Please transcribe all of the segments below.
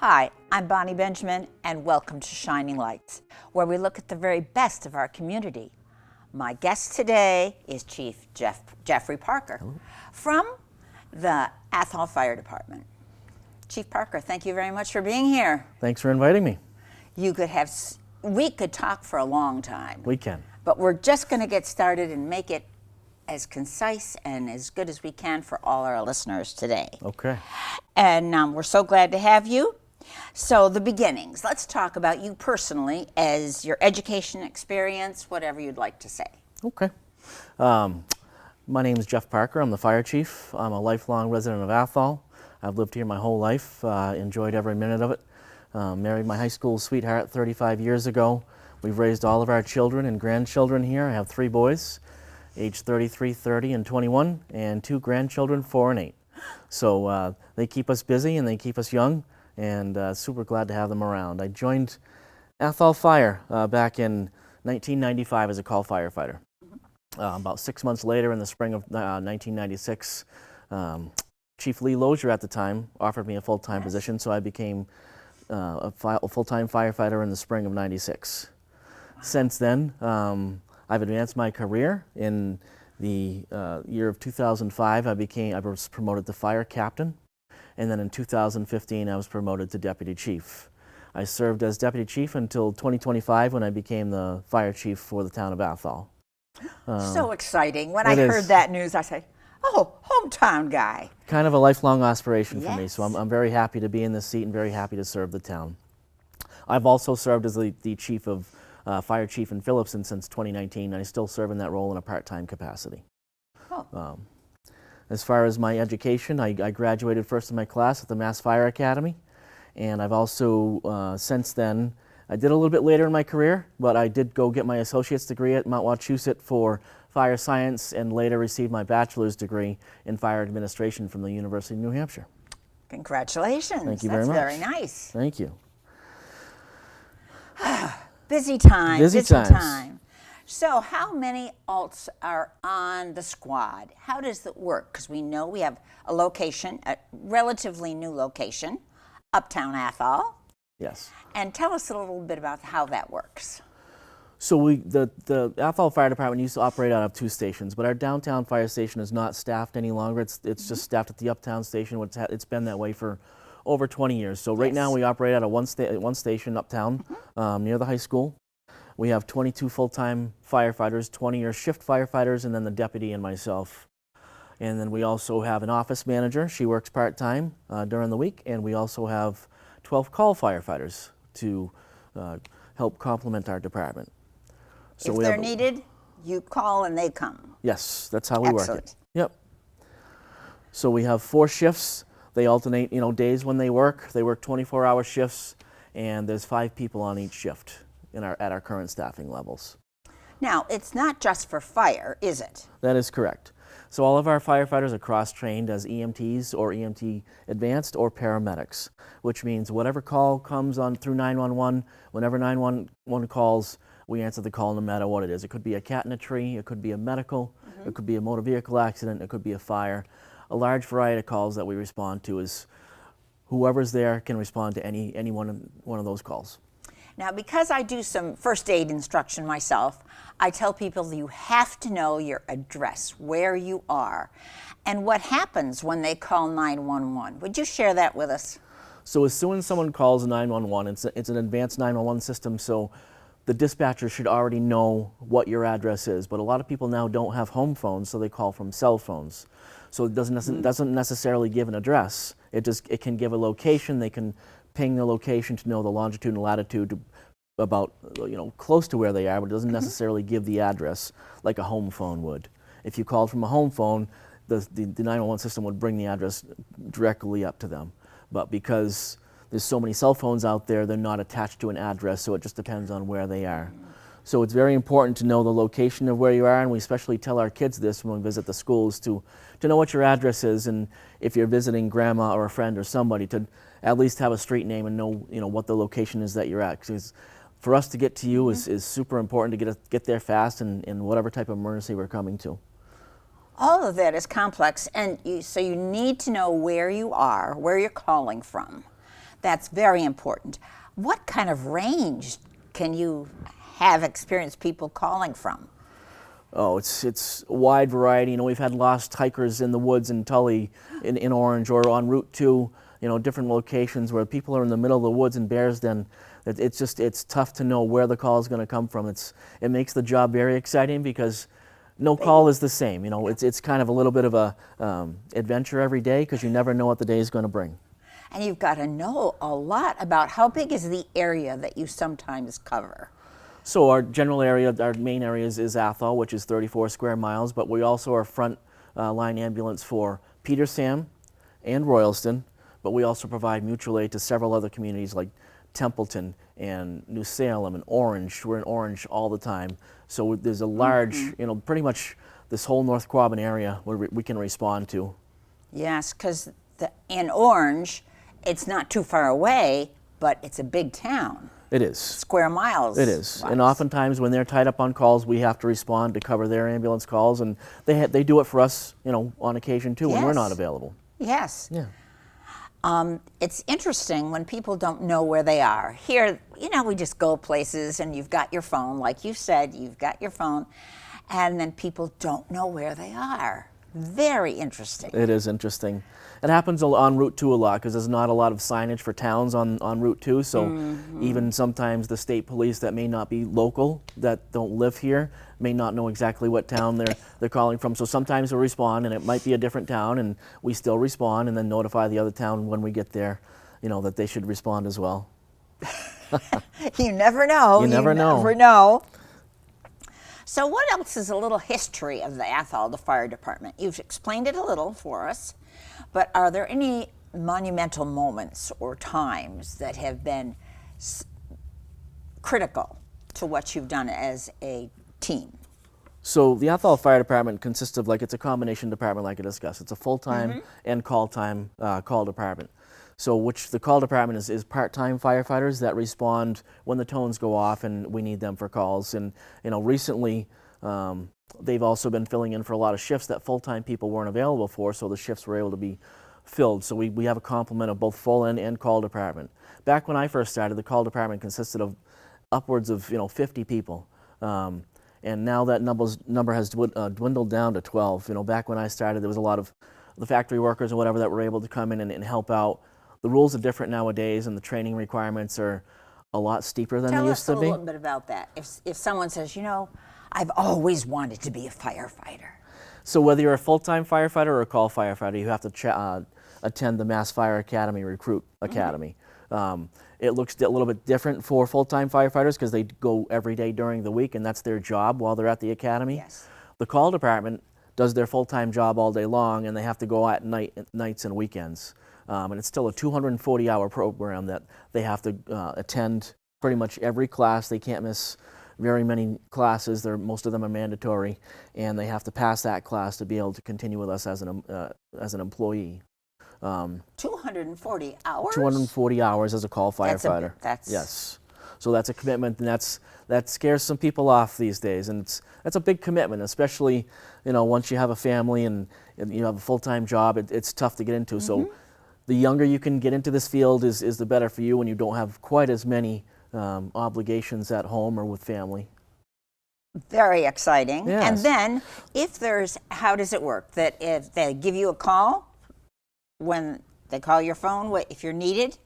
Hi, I'm Bonnie Benjamin, and welcome to Shining Lights, where we look at the very best of our community. My guest today is Chief Jeffrey Parker from the Athol Fire Department. Chief Parker, thank you very much for being here. Thanks for inviting me. We could talk for a long time. We can. But we're just going to get started and make it as concise and as good as we can for all our listeners today. Okay. And we're so glad to have you. So the beginnings. Let's talk about you personally as your education experience, whatever you'd like to say. Okay. My name is Jeff Parker. I'm the fire chief. I'm a lifelong resident of Athol. I've lived here my whole life, enjoyed every minute of it. Married my high school sweetheart 35 years ago. We've raised all of our children and grandchildren here. I have 3 boys, aged 33, 30, and 21, and 2 grandchildren, 4 and 8. So they keep us busy and they keep us young, and super glad to have them around. I joined Athol Fire back in 1995 as a call firefighter. About 6 months later, in the spring of 1996, Chief Lee Lozier at the time offered me a full-time position, so I became a full-time firefighter in the spring of '96. Since then, I've advanced my career. In the year of 2005, I was promoted to fire captain, and then in 2015, I was promoted to deputy chief. I served as deputy chief until 2025, when I became the fire chief for the town of Athol. So exciting. When I heard that news, I said, oh, hometown guy. Kind of a lifelong aspiration for me, Yes. so I'm very happy to be in this seat and very happy to serve the town. I've also served as the chief of fire chief in Phillipston since 2019, and I still serve in that role in a part-time capacity. Oh. As far as my education, I graduated first in my class at the Mass Fire Academy, and I've also, since then, I did a little bit later in my career, but I did go get my associate's degree at Mount Wachusett for fire science, and later received my bachelor's degree in fire administration from the University of New Hampshire. Congratulations. Thank you very much. That's very nice. Thank you. Busy time. Busy times. time. So how many alts are on the squad? How does it work? Because we know we have a location, a relatively new location, Uptown Athol. Yes. And tell us a little bit about how that works. So the Athol Fire Department used to operate out of 2 stations, but our downtown fire station is not staffed any longer. It's just staffed at the Uptown station. It's been that way for over 20 years. So right now we operate out of one station uptown near the high school. We have 22 full-time firefighters, 20 shift firefighters, and then the deputy and myself. And then we also have an office manager. She works part-time during the week, and we also have 12 call firefighters to help complement our department. So if they're needed, you call and they come. Yes, that's how we work Excellent. it. Yep. So we have 4 shifts. They alternate, days when they work. They work 24-hour shifts, and there's 5 people on each shift at our current staffing levels. Now, it's not just for fire, is it? That is correct. So all of our firefighters are cross-trained as EMTs or EMT advanced or paramedics, which means whatever call comes on through 911, whenever 911 calls, we answer the call no matter what it is. It could be a cat in a tree, it could be a medical, it could be a motor vehicle accident, it could be a fire. A large variety of calls that we respond to is whoever's there can respond to any one of those calls. Now, because I do some first aid instruction myself, I tell people that you have to know your address, where you are, and what happens when they call 911. Would you share that with us? So as soon as someone calls 911, it's an advanced 911 system, so the dispatcher should already know what your address is. But a lot of people now don't have home phones, so they call from cell phones. So it doesn't necessarily give an address. It can give a location. They can ping the location to know the longitude and latitude about close to where they are, but it doesn't necessarily give the address like a home phone would. If you called from a home phone, the 911 system would bring the address directly up to them. But because there's so many cell phones out there, they're not attached to an address, so it just depends on where they are. So it's very important to know the location of where you are, and we especially tell our kids this when we visit the schools, to know what your address is, and if you're visiting grandma or a friend or somebody, to at least have a street name and know what the location is that you're at. Because for us to get to you is super important to get there fast in whatever type of emergency we're coming to. All of that is complex, and so you need to know where you are, where you're calling from. That's very important. What kind of range can you have experienced people calling from? Oh, it's a wide variety. You know, we've had lost hikers in the woods in Tully, in Orange, or on Route 2, you know, different locations where people are in the middle of the woods in Bears Den. It's tough to know where the call is going to come from. It makes the job very exciting because no call is the same. You know, it's kind of a little bit of a adventure every day because you never know what the day is going to bring. And you've got to know a lot about how big is the area that you sometimes cover. So our general area, our main area is Athol, which is 34 square miles, but we also are front line ambulance for Petersham and Royalston, but we also provide mutual aid to several other communities like Templeton and New Salem and Orange. We're in Orange all the time. So there's a large, you know, pretty much this whole North Quabbin area where we can respond to. Yes, because in Orange, it's not too far away, but it's a big town. It is. Square miles. It is. Wise. And oftentimes when they're tied up on calls, we have to respond to cover their ambulance calls, and they do it for us, you know, on occasion too when we're not available. Yes. Yeah. It's interesting when people don't know where they are. Here, you know, we just go places and you've got your phone, like you said, you've got your phone, and then people don't know where they are. Very interesting. It is interesting. It happens on Route 2 a lot because there's not a lot of signage for towns on Route 2, so even sometimes the state police that may not be local, that don't live here, may not know exactly what town they're calling from. So sometimes we respond, and it might be a different town, and we still respond and then notify the other town when we get there, you know, that they should respond as well. You never know. You never know. Never know. So what else is a little history of the Athol, the fire department? You've explained it a little for us, but are there any monumental moments or times that have been critical to what you've done as a team? So the Athol Fire Department consists of, it's a combination department like I discussed. It's a full-time and call-time call department. So the call department is part-time firefighters that respond when the tones go off and we need them for calls. And you know, recently they've also been filling in for a lot of shifts that full-time people weren't available for, so the shifts were able to be filled. So we have a complement of both full and call department. Back when I first started, the call department consisted of upwards of 50 people. And now that number has dwindled down to 12. You know, back when I started, there was a lot of the factory workers or whatever that were able to come in and help out. The rules are different nowadays, and the training requirements are a lot steeper than they used to be. Tell us a little bit about that. If someone says, you know, I've always wanted to be a firefighter. So whether you're a full-time firefighter or a call firefighter, you have to attend the Mass Fire Academy Recruit Academy. It looks a little bit different for full-time firefighters because they go every day during the week, and that's their job while they're at the academy. Yes. The call department does their full-time job all day long, and they have to go at nights and weekends. And it's still a 240-hour program that they have to attend pretty much every class. They can't miss very many classes. Most of them are mandatory, and they have to pass that class to be able to continue with us as an employee. 240 hours? 240 hours as a call firefighter. Yes. So that's a commitment, and that scares some people off these days, and that's a big commitment, especially once you have a family and you have a full-time job. It's tough to get into. So the younger you can get into this field is the better for you when you don't have quite as many obligations at home or with family. Very exciting. Yes. And then how does it work? That if they give you a call, when they call your phone, if you're needed?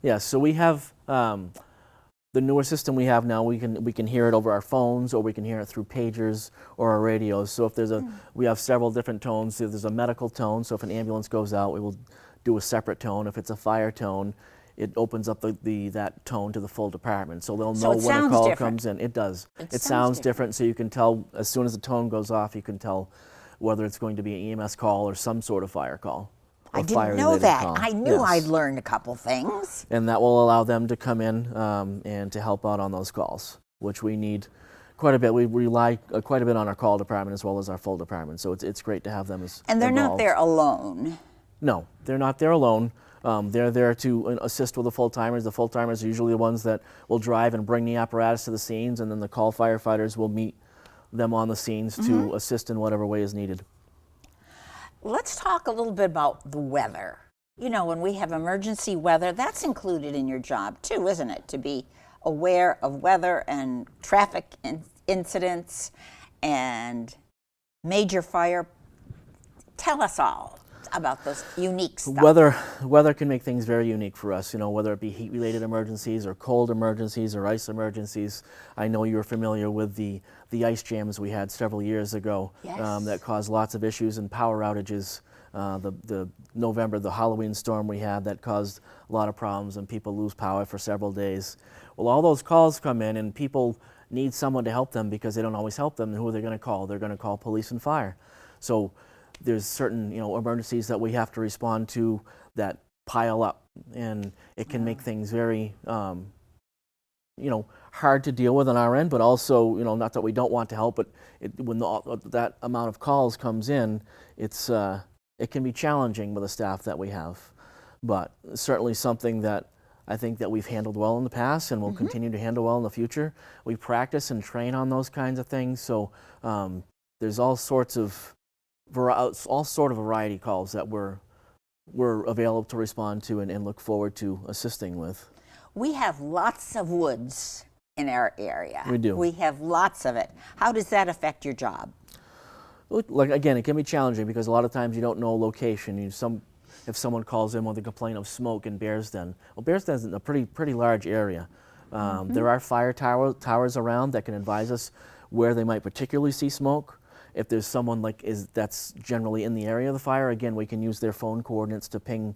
Yeah, so we have the newer system we have now. We can hear it over our phones, or we can hear it through pagers or our radios. So if we have several different tones. If there's a medical tone, so if an ambulance goes out, we will do a separate tone. If it's a fire tone, it opens up that tone to the full department, so they'll know when a call comes in. It does. It sounds different, so you can tell as soon as the tone goes off. You can tell whether it's going to be an EMS call or some sort of fire call. I didn't know that. Call. I knew I'd learned a couple things. And that will allow them to come in and to help out on those calls, which we need quite a bit. We rely quite a bit on our call department as well as our full department, so it's great to have them as And they're involved. not there alone. No, they're not there alone. They're there to assist with the full-timers. The full-timers are usually the ones that will drive and bring the apparatus to the scenes, and then the call firefighters will meet them on the scenes to assist in whatever way is needed. Let's talk a little bit about the weather. You know, when we have emergency weather, that's included in your job too, isn't it? To be aware of weather and traffic incidents and major fire. Tell us all about those unique stuff. Weather can make things very unique for us, you know, whether it be heat-related emergencies or cold emergencies or ice emergencies. I know you're familiar with the ice jams we had several years ago. Yes. That caused lots of issues and power outages. The Halloween storm we had that caused a lot of problems and people lose power for several days. Well, all those calls come in and people need someone to help them because they don't always help them. And who are they going to call? They're going to call police and fire. So there's certain, you know, emergencies that we have to respond to that pile up, and it can make things very, you know, hard to deal with on our end, but also, you know, not that we don't want to help, but when that amount of calls comes in, it can be challenging with the staff that we have. But certainly something that I think that we've handled well in the past and will continue to handle well in the future. We practice and train on those kinds of things, so there's all sort of variety calls that we're available to respond to and look forward to assisting with. We have lots of woods in our area. We do. We have lots of it. How does that affect your job? Like, again, it can be challenging because a lot of times you don't know location. If someone calls in with a complaint of smoke in Bears Den, well, Bears Den is a pretty large area. There are fire towers around that can advise us where they might particularly see smoke. If there's someone that's generally in the area of the fire, again, we can use their phone coordinates to ping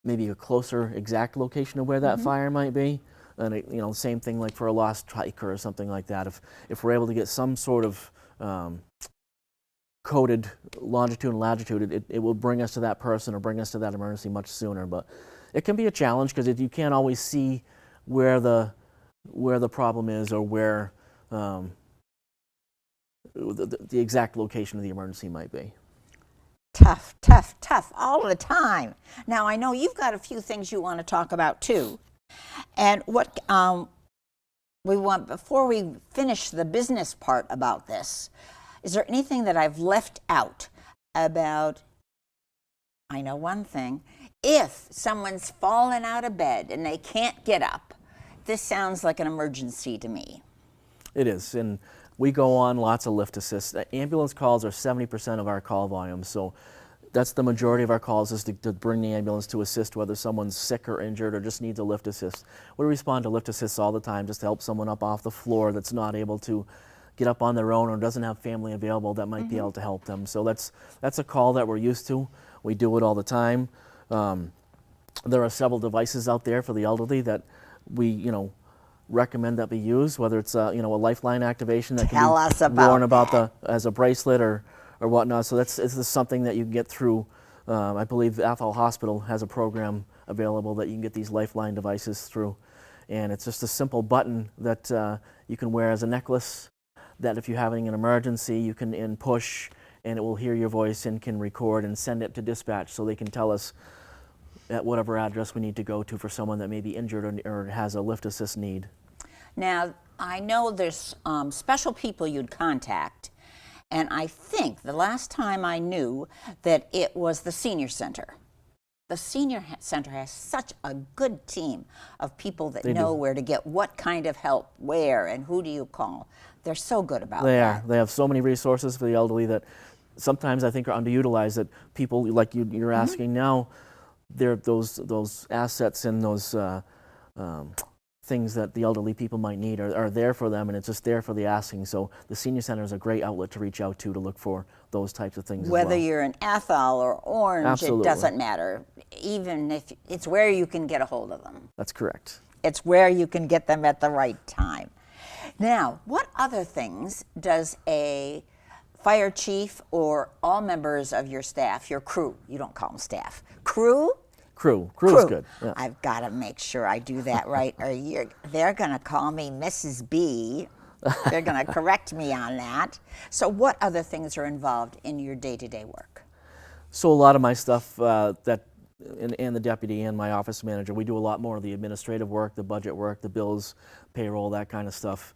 maybe a closer exact location of where that fire might be. And you know, same thing like for a lost hiker or something like that. If we're able to get some sort of coded longitude and latitude, it will bring us to that person or bring us to that emergency much sooner. But it can be a challenge because you can't always see where the problem is or where the exact location of the emergency might be. Tough, tough, tough all the time. Now, I know you've got a few things you want to talk about too. And what we want, before we finish the business part about this, is there anything that I've left out about, I know one thing, if someone's fallen out of bed and they can't get up, this sounds like an emergency to me. It is, and we go on lots of lift assists. Ambulance calls are 70% of our call volume, so that's the majority of our calls is to bring the ambulance to assist whether someone's sick or injured or just needs a lift assist. We respond to lift assists all the time just to help someone up off the floor that's not able to get up on their own or doesn't have family available that might be able to help them. So that's a call that we're used to. We do it all the time. There are several devices out there for the elderly that we, recommend that be used, whether it's a lifeline activation that Tell can us be about worn about that. as a bracelet or whatnot. So this is something that you can get through. I believe Athol Hospital has a program available that you can get these lifeline devices through, and it's just a simple button that you can wear as a necklace. That if you're having an emergency, you can push, and it will hear your voice and can record and send it to dispatch, so they can tell us at whatever address we need to go to for someone that may be injured or has a lift assist need. Now, I know there's special people you'd contact, and I think the last time I knew that it was the senior center. The senior center has such a good team of people that know where to get what kind of help, where, and who do you call. They're so good about that. They have so many resources for the elderly that sometimes I think are underutilized, that people like you're asking now, those assets and those things that the elderly people might need are there for them, and it's just there for the asking. So the senior center is a great outlet to reach out to look for those types of things. Whether as well. you're in Athol or Orange, Absolutely. It doesn't matter. Even if it's where you can get a hold of them. That's correct. It's where you can get them at the right time. Now, what other things does a fire chief or all members of your staff, your crew, you don't call them staff, crew is good. Yeah. I've got to make sure I do that right, or they're going to call me Mrs. B. They're going to correct me on that. So what other things are involved in your day-to-day work? So a lot of my stuff and the deputy and my office manager, we do a lot more of the administrative work, the budget work, the bills, payroll, that kind of stuff.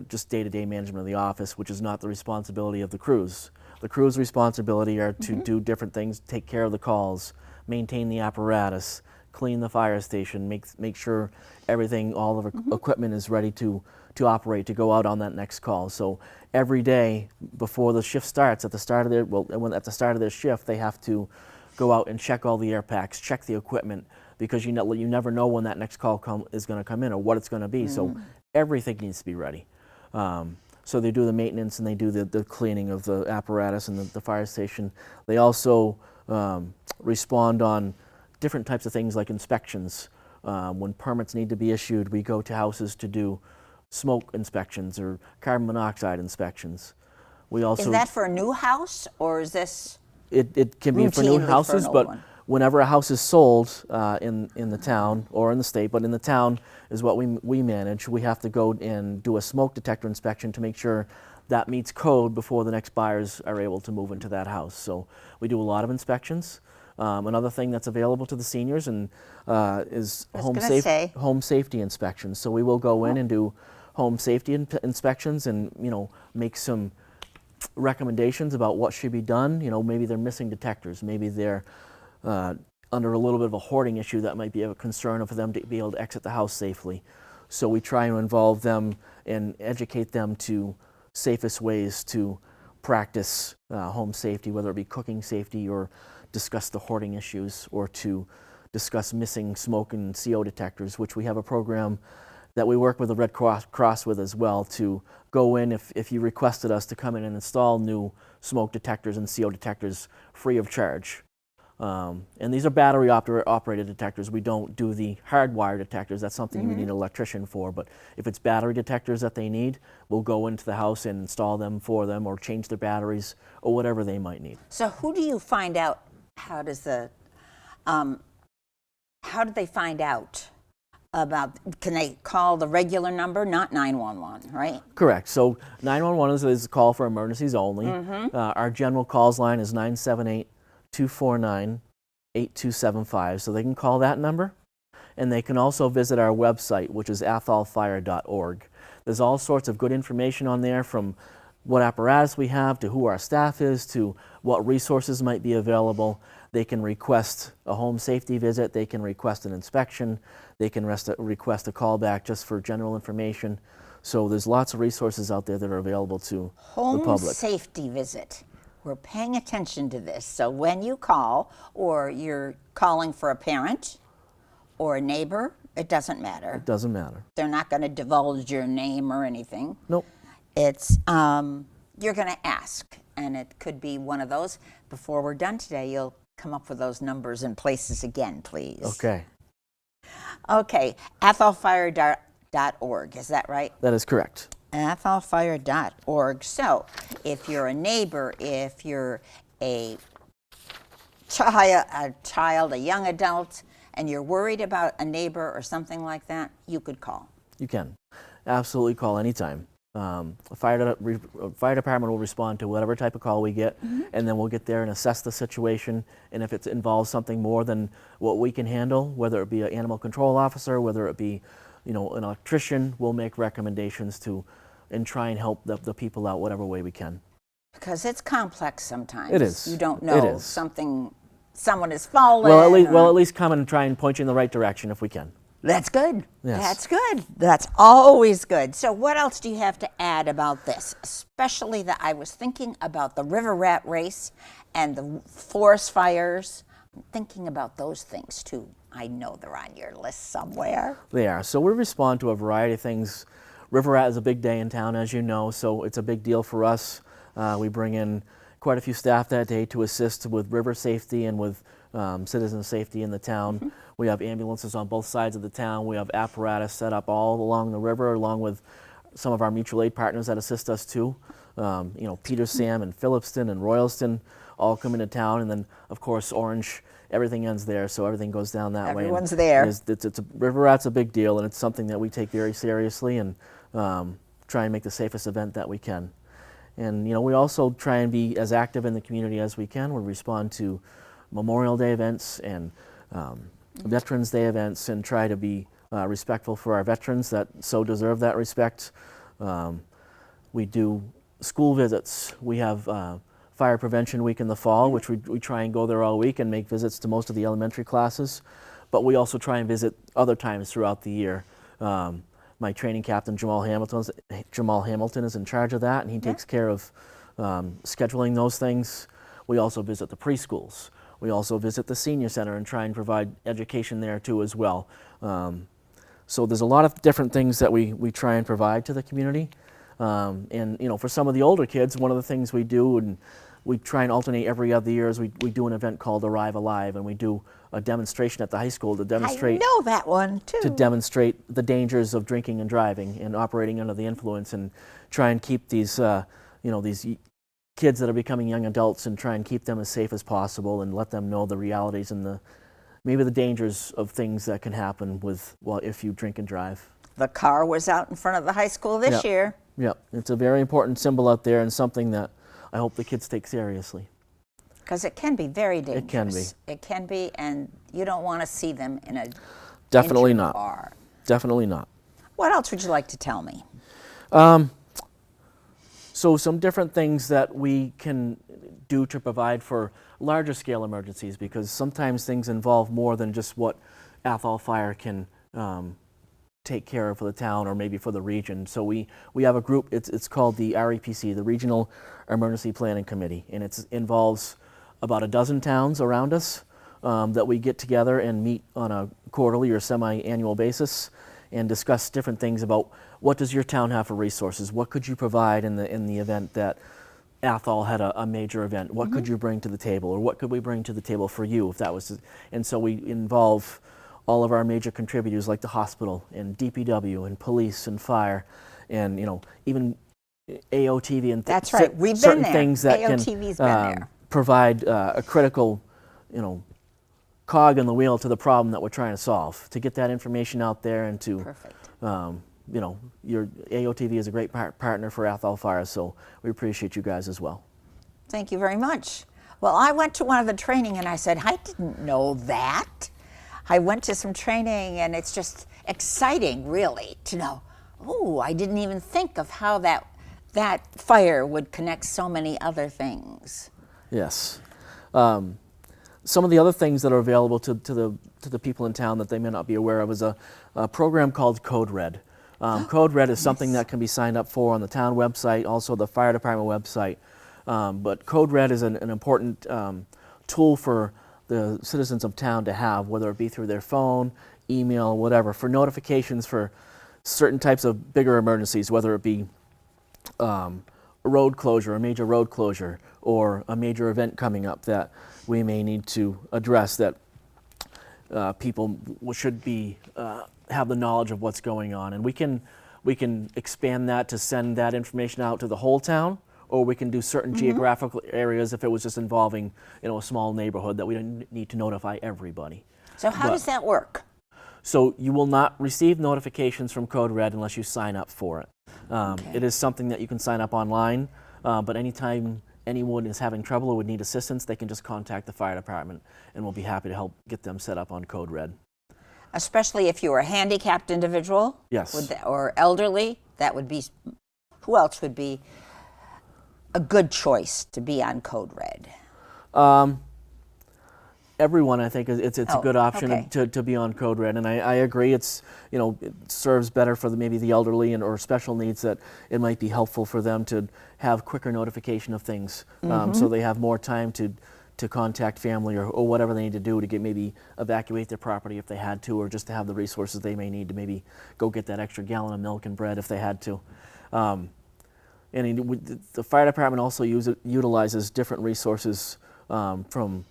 Just day-to-day management of the office, which is not the responsibility of the crews. The crew's responsibility are to do different things, take care of the calls, maintain the apparatus, clean the fire station, make sure everything, all of the equipment is ready to operate, to go out on that next call. So every day before the shift starts, at the start of their shift, they have to go out and check all the air packs, check the equipment, because you never know when that next call is going to come in or what it's going to be. So everything needs to be ready. So they do the maintenance and they do the cleaning of the apparatus and the fire station. They also respond on different types of things like inspections. When permits need to be issued, we go to houses to do smoke inspections or carbon monoxide inspections. We also, is that for a new house, or is this it can be for new routinely houses, for an old but one? whenever a house is sold in the town or in the state, but in the town is what we manage, we have to go and do a smoke detector inspection to make sure that meets code before the next buyers are able to move into that house. So we do a lot of inspections. Another thing that's available to the seniors and is home safety inspections. So we will go in and do home safety inspections and make some recommendations about what should be done. Maybe they're missing detectors, maybe they're under a little bit of a hoarding issue that might be a concern for them to be able to exit the house safely. So we try and involve them and educate them to safest ways to practice home safety, whether it be cooking safety or discuss the hoarding issues, or to discuss missing smoke and CO detectors, which we have a program that we work with the Red Cross with as well, to go in if you requested us to come in and install new smoke detectors and CO detectors free of charge. And these are battery operated detectors. We don't do the hardwire detectors. That's something you would need an electrician for. But if it's battery detectors that they need, we'll go into the house and install them for them, or change their batteries, or whatever they might need. So who do you find out? How do they find out about? Can they call the regular number, not 911, right? Correct. So 911 is a call for emergencies only. Our general calls line is 978-249-8275. So they can call that number, and they can also visit our website, which is atholfire.org. There's all sorts of good information on there, from what apparatus we have to who our staff is to what resources might be available. They can request a home safety visit. They can request an inspection. They can request a callback just for general information. So there's lots of resources out there that are available to the public. Home safety visit. We're paying attention to this. So when you call, or you're calling for a parent or a neighbor, it doesn't matter. It doesn't matter. They're not going to divulge your name or anything. Nope. It's you're going to ask, and it could be one of those. Before we're done today, you'll come up with those numbers and places again, please. Okay. Okay, atholfire.org, is that right? That is correct. atholfire.org. So if you're a neighbor, if you're a child, a young adult, and you're worried about a neighbor or something like that, you could call. You can absolutely call anytime. Fire department will respond to whatever type of call we get, and then we'll get there and assess the situation. And if it involves something more than what we can handle, whether it be an animal control officer, whether it be an electrician, we'll make recommendations to and try and help the people out whatever way we can. Because it's complex sometimes. It is. You don't It know is. someone has fallen. Well, at least come and try and point you in the right direction if we can. That's good. Yes. That's good. That's always good. So what else do you have to add about this? Especially that I was thinking about the river rat race and the forest fires. I'm thinking about those things too. I know they're on your list somewhere. They are. So we respond to a variety of things. River rat is a big day in town, as you know, so it's a big deal for us. We bring in quite a few staff that day to assist with river safety and with citizen safety in the town. We have ambulances on both sides of the town. We have apparatus set up all along the river, along with some of our mutual aid partners that assist us too. Peter Sam and Phillipston and Royalston all come into town, and then of course Orange. Everything ends there, so everything goes down that way. Everyone's there. River rat's a big deal, and it's something that we take very seriously, and try and make the safest event that we can. And we also try and be as active in the community as we can. We respond to Memorial Day events and Veterans Day events, and try to be respectful for our veterans that so deserve that respect. We do school visits. We have Fire Prevention Week in the fall, which we try and go there all week and make visits to most of the elementary classes. But we also try and visit other times throughout the year. My training captain, Jamal Hamilton, is in charge of that, and he takes care of scheduling those things. We also visit the preschools. We also visit the senior center and try and provide education there too as well. So there's a lot of different things that we try and provide to the community. And you know, for some of the older kids, one of the things we do, and we try and alternate every other year, is we do an event called Arrive Alive, and we do a demonstration at the high school to demonstrate. I know that one too. To demonstrate the dangers of drinking and driving and operating under the influence, and try and keep these, you know, these kids that are becoming young adults, and try and keep them as safe as possible, and let them know the realities and maybe the dangers of things that can happen if you drink and drive. The car was out in front of the high school this year. Yep, it's a very important symbol out there, and something that I hope the kids take seriously. Because it can be very dangerous. It can be. It can be, and you don't want to see them in a Definitely injured not. car. Definitely not. What else would you like to tell me? So some different things that we can do to provide for larger scale emergencies, because sometimes things involve more than just what Athol Fire can take care of for the town or maybe for the region. So we have a group, it's called the REPC, the Regional Emergency Planning Committee, and it involves about a dozen towns around us that we get together and meet on a quarterly or semi-annual basis and discuss different things about what does your town have for resources, what could you provide in the event that Athol had a major event, what could you bring to the table, or what could we bring to the table for you if that was, and so we involve all of our major contributors like the hospital and DPW and police and fire and, you know, even AOTV and That's right. We've certain been there. things that AOTV's can been there. provide a critical, you know, cog in the wheel to the problem that we're trying to solve, to get that information out there and to, Perfect. you know, your AOTV is a great partner for Athol Fire, so we appreciate you guys as well. Thank you very much. Well, I went to one of the training and I said, I didn't know that. I went to some training and it's just exciting, really, to know, oh, I didn't even think of how that fire would connect so many other things. Yes. Some of the other things that are available to the people in town that they may not be aware of is a program called Code Red. Code Red is something that can be signed up for on the town website, also the fire department website. But Code Red is an important tool for the citizens of town to have, whether it be through their phone, email, whatever, for notifications for certain types of bigger emergencies, whether it be a road closure, a major road closure, or a major event coming up that we may need to address, that people should be have the knowledge of what's going on, and we can expand that to send that information out to the whole town, or we can do certain geographical areas if it was just involving, you know, a small neighborhood that we didn't need to notify everybody. So how does that work? So you will not receive notifications from Code Red unless you sign up for it. It is something that you can sign up online, but anytime anyone is having trouble or would need assistance, they can just contact the fire department, and we'll be happy to help get them set up on Code Red. Especially if you're a handicapped individual? Yes. Or elderly, that would be, who else would be a good choice to be on Code Red? Everyone, I think, it's a good option okay. to be on Code Red, and I agree. It's, you know, it serves better for maybe the elderly or special needs, that it might be helpful for them to have quicker notification of things, so they have more time to contact family or whatever they need to do to maybe evacuate their property if they had to, or just to have the resources they may need to maybe go get that extra gallon of milk and bread if they had to. And the fire department also utilizes different resources from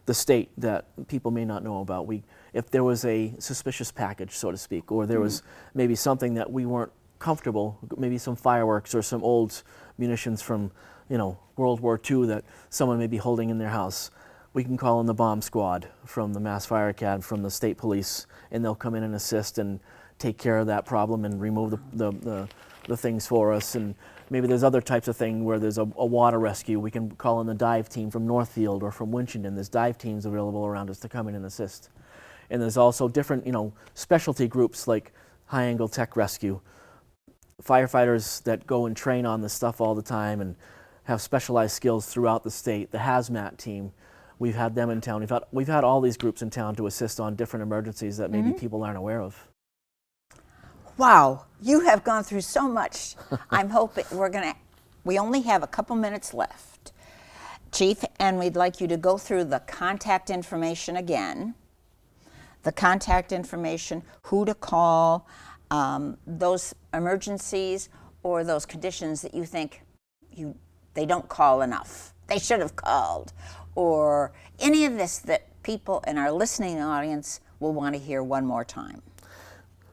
the state that people may not know about. If there was a suspicious package, so to speak, or there was maybe something that we weren't comfortable, maybe some fireworks or some old munitions from, you know, World War II that someone may be holding in their house, we can call in the bomb squad from the Mass Fire Academy, from the state police, and they'll come in and assist and take care of that problem and remove the things for us. And maybe there's other types of thing where there's a water rescue. We can call in the dive team from Northfield or from Winchendon. There's dive teams available around us to come in and assist. And there's also different, you know, specialty groups like High Angle Tech Rescue, firefighters that go and train on this stuff all the time and have specialized skills throughout the state. The hazmat team, we've had them in town. We've had all these groups in town to assist on different emergencies that maybe people aren't aware of. Wow, you have gone through so much. I'm hoping we only have a couple minutes left, Chief, and we'd like you to go through the contact information again. The contact information, who to call, those emergencies or those conditions that you think they don't call enough. They should have called, or any of this that people in our listening audience will want to hear one more time.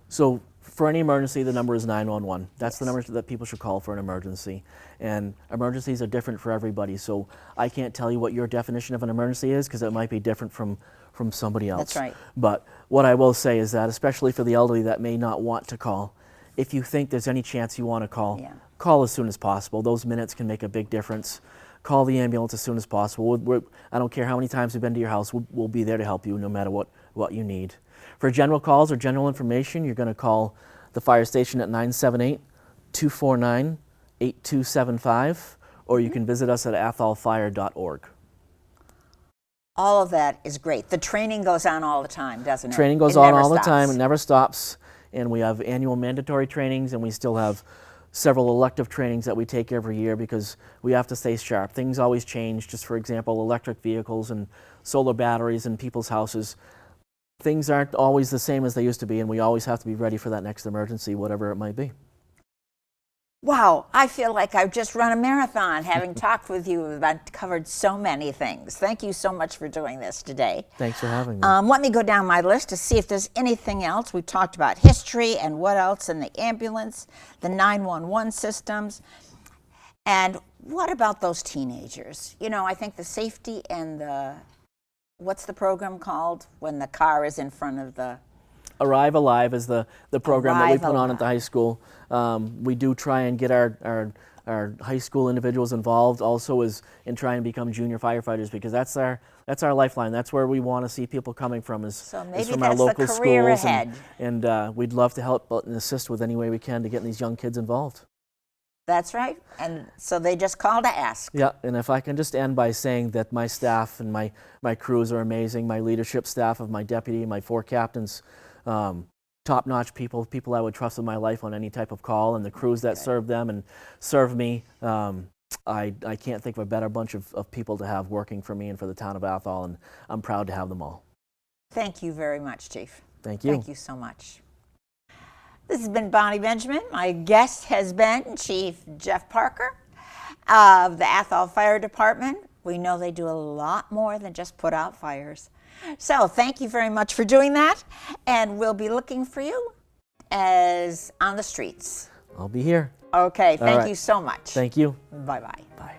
So for any emergency, the number is 911. That's the number that people should call for an emergency. And emergencies are different for everybody, so I can't tell you what your definition of an emergency is because it might be different from somebody else. That's right. But what I will say is that, especially for the elderly that may not want to call, if you think there's any chance you want to call, call as soon as possible. Those minutes can make a big difference. Call the ambulance as soon as possible. I don't care how many times we've been to your house, we'll be there to help you no matter what you need. For general calls or general information, you're going to call the fire station at 978-249-8275, or you can visit us at atholfire.org. All of that is great. The training goes on all the time, doesn't it? Training goes on all the time. It never stops. And we have annual mandatory trainings, and we still have several elective trainings that we take every year because we have to stay sharp. Things always change. Just for example, electric vehicles and solar batteries in people's houses. Things aren't always the same as they used to be, and we always have to be ready for that next emergency, whatever it might be. Wow, I feel like I've just run a marathon having talked with you about covered so many things. Thank you so much for doing this today. Thanks for having me. Let me go down my list to see if there's anything else. We talked about history and what else in the ambulance, the 911 systems, and what about those teenagers? You know, I think the safety and what's the program called when the car is in front of the... Arrive Alive is the program that we put on at the high school. We do try and get our high school individuals involved also in trying to become junior firefighters, because that's our lifeline. That's where we want to see people coming from is from our local schools. And we'd love to help and assist with any way we can to get these young kids involved. That's right. And so they just call to ask. Yeah, and if I can just end by saying that my staff and my crews are amazing. My leadership staff of my deputy, my 4 captains, top-notch people I would trust with my life on any type of call, and the crews that serve them and serve me. I can't think of a better bunch of people to have working for me and for the town of Athol, and I'm proud to have them all. Thank you very much, Chief. Thank you. Thank you so much. This has been Bonnie Benjamin. My guest has been Chief Jeff Parker of the Athol Fire Department. We know they do a lot more than just put out fires. So thank you very much for doing that, and we'll be looking for you as on the streets. I'll be here. Okay, thank you so much. Thank you. Bye-bye. Bye.